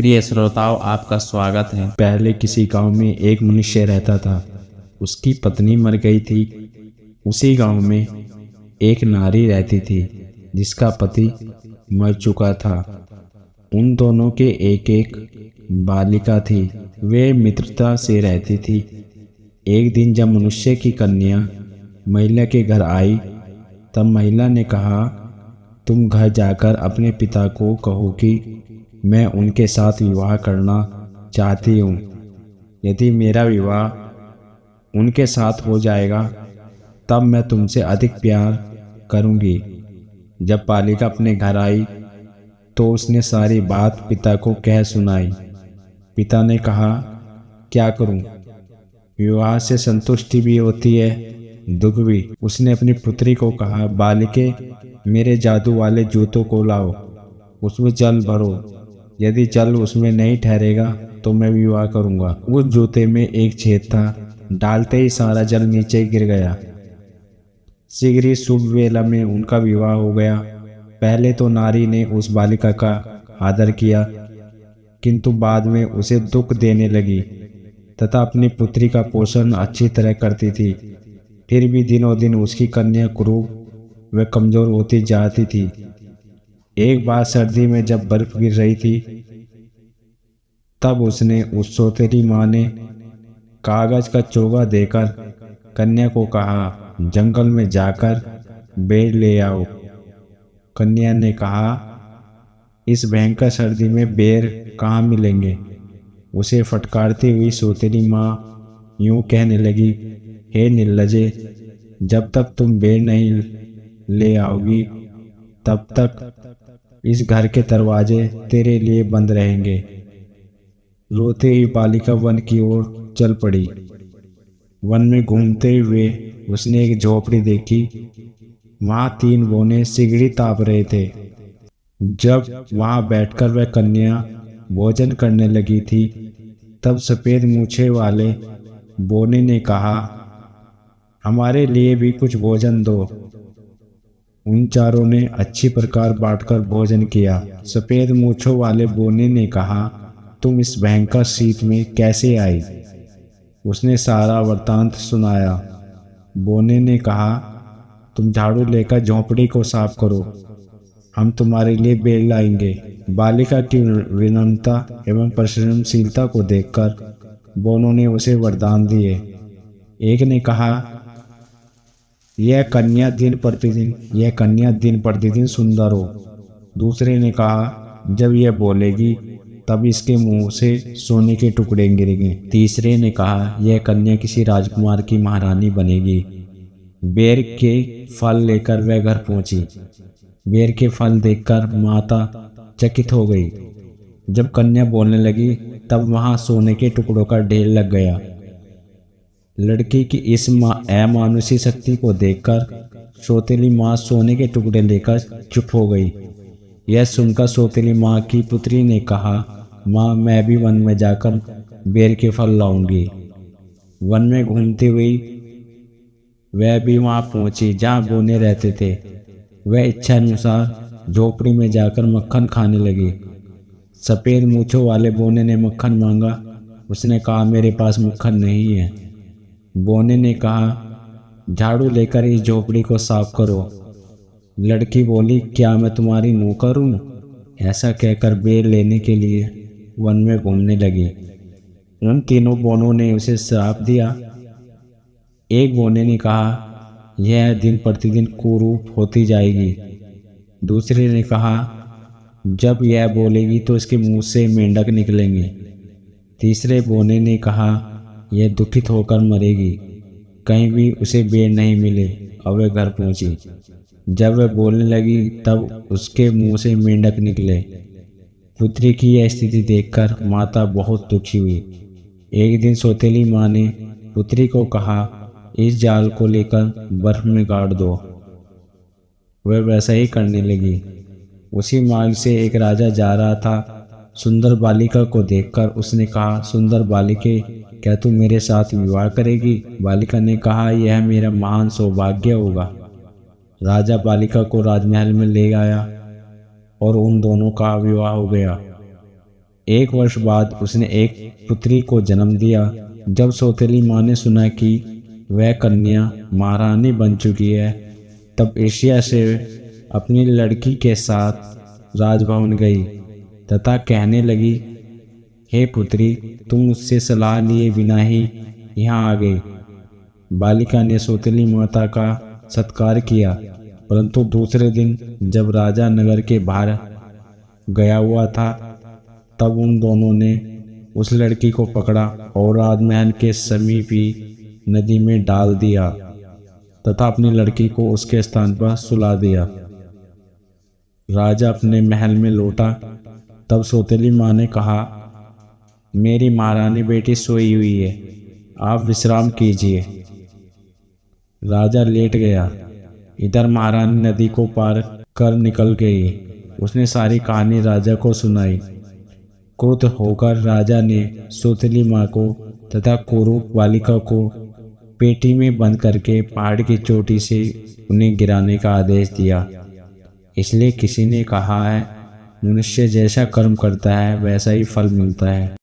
प्रिय श्रोताओं, आपका स्वागत है। पहले किसी गांव में एक मनुष्य रहता था। उसकी पत्नी मर गई थी। उसी गांव में एक नारी रहती थी जिसका पति मर चुका था। उन दोनों के एक एक बालिका थी। वे मित्रता से रहती थी। एक दिन जब मनुष्य की कन्या महिला के घर आई, तब महिला ने कहा, तुम घर जाकर अपने पिता को कहो कि मैं उनके साथ विवाह करना चाहती हूँ। यदि मेरा विवाह उनके साथ हो जाएगा तब मैं तुमसे अधिक प्यार करूँगी। जब बालिका अपने घर आई तो उसने सारी बात पिता को कह सुनाई। पिता ने कहा, क्या करूँ? विवाह से संतुष्टि भी होती है, दुख भी। उसने अपनी पुत्री को कहा, बालिके, मेरे जादू वाले जूतों को लाओ, उसमें जल भरो। यदि जल उसमें नहीं ठहरेगा तो मैं विवाह करूंगा। उस जूते में एक छेद था। डालते ही सारा जल नीचे गिर गया। शीघ्र ही शुभ वेला में उनका विवाह हो गया। पहले तो नारी ने उस बालिका का आदर किया, किंतु बाद में उसे दुख देने लगी तथा अपनी पुत्री का पोषण अच्छी तरह करती थी। फिर भी दिनों दिन उसकी कन्या कुरूप व कमजोर होती जाती थी। एक बार सर्दी में जब बर्फ गिर रही थी, तब उसने उस सौतेली माँ ने कागज का चोगा देकर कन्या को कहा, जंगल में जाकर बेर ले आओ। कन्या ने कहा, इस भयंकर सर्दी में बेर कहाँ मिलेंगे? उसे फटकारती हुई सौतेली माँ यूं कहने लगी, हे निर्लजे, जब तक तुम बेर नहीं ले आओगी तब तक इस घर के दरवाजे तेरे लिए बंद रहेंगे। रोते ही बालिका वन की ओर चल पड़ी। वन में घूमते हुए उसने एक झोपड़ी देखी। वहां 3 बौने सिगड़ी ताप रहे थे। जब वहां बैठकर वह कन्या भोजन करने लगी थी, तब सफेद मूछे वाले बौने ने कहा, हमारे लिए भी कुछ भोजन दो। उन चारों ने अच्छी प्रकार बांटकर भोजन किया। सफेद मूछों वाले बौने ने कहा, तुम इस भयंकर शीत में कैसे आई? उसने सारा वृत्तांत सुनाया। बौने ने कहा, तुम झाड़ू लेकर झोंपड़ी को साफ करो, हम तुम्हारे लिए बेर लाएंगे। बालिका की विनम्रता एवं परिश्रमशीलता को देखकर बौनों ने उसे वरदान दिए। एक ने कहा, यह कन्या दिन प्रतिदिन सुंदर हो। दूसरे ने कहा, जब यह बोलेगी तब इसके मुंह से सोने के टुकड़े गिरेंगे। तीसरे ने कहा, यह कन्या किसी राजकुमार की महारानी बनेगी। बेर के फल लेकर वह घर पहुंची। बेर के फल देखकर माता चकित हो गई। जब कन्या बोलने लगी तब वहां सोने के टुकड़ों का ढेर लग गया। लड़की की इस अमानुषी शक्ति को देखकर सौतेली माँ सोने के टुकड़े लेकर चुप हो गई। यह सुनकर सौतेली माँ की पुत्री ने कहा, माँ, मैं भी वन में जाकर बेर के फल लाऊंगी। वन में घूमती हुई वह भी वहां पहुंची जहां बौने रहते थे। वह इच्छा अनुसार झोपड़ी में जाकर मक्खन खाने लगी। सफेद मूछों वाले बौने ने मक्खन मांगा। उसने कहा, मेरे पास मक्खन नहीं है। बौने ने कहा, झाड़ू लेकर इस झोपड़ी को साफ करो। लड़की बोली, क्या मैं तुम्हारी नौकर हूँ? ऐसा कहकर बेर लेने के लिए वन में घूमने लगी। उन तीनों बौनों ने उसे श्राप दिया। एक बौने ने कहा, यह दिन प्रतिदिन कुरूप होती जाएगी। दूसरे ने कहा, जब यह बोलेगी तो इसके मुंह से मेंढक निकलेंगे। तीसरे बौने ने कहा, यह दुखित होकर मरेगी। कहीं भी उसे बेर नहीं मिले और वह घर पहुंची। जब वह बोलने लगी तब उसके मुंह से मेंढक निकले। पुत्री की यह स्थिति देखकर माता बहुत दुखी हुई। एक दिन सौतेली माँ ने पुत्री को कहा, इस जाल को लेकर बर्फ में गाड़ दो। वह वैसा ही करने लगी। उसी मार्ग से एक राजा जा रहा था। सुंदर बालिका को देखकर उसने कहा, सुंदर बालिके, क्या तू मेरे साथ विवाह करेगी? बालिका ने कहा, यह मेरा महान सौभाग्य होगा। राजा बालिका को राजमहल में ले आया और उन दोनों का विवाह हो गया। एक वर्ष बाद उसने एक पुत्री को जन्म दिया। जब सौतेली माँ ने सुना कि वह कन्या महारानी बन चुकी है, तब एशिया से अपनी लड़की के साथ राजभवन गई तथा कहने लगी, हे पुत्री, तुम मुझसे सलाह लिए बिना ही यहाँ आ गई। बालिका ने सौतेली माता का सत्कार किया, परंतु दूसरे दिन जब राजा नगर के बाहर गया हुआ था, तब उन दोनों ने उस लड़की को पकड़ा और राजमहल के समीप ही नदी में डाल दिया तथा अपनी लड़की को उसके स्थान पर सुला दिया। राजा अपने महल में लौटा, तब सौतेली माँ ने कहा, मेरी महारानी बेटी सोई हुई है, आप विश्राम कीजिए। राजा लेट गया। इधर महारानी नदी को पार कर निकल गई। उसने सारी कहानी राजा को सुनाई। क्रुद्ध होकर राजा ने सौतेली माँ को तथा कुरूप बालिका को पेटी में बंद करके पहाड़ की चोटी से उन्हें गिराने का आदेश दिया। इसलिए किसी ने कहा है, मनुष्य जैसा कर्म करता है वैसा ही फल मिलता है।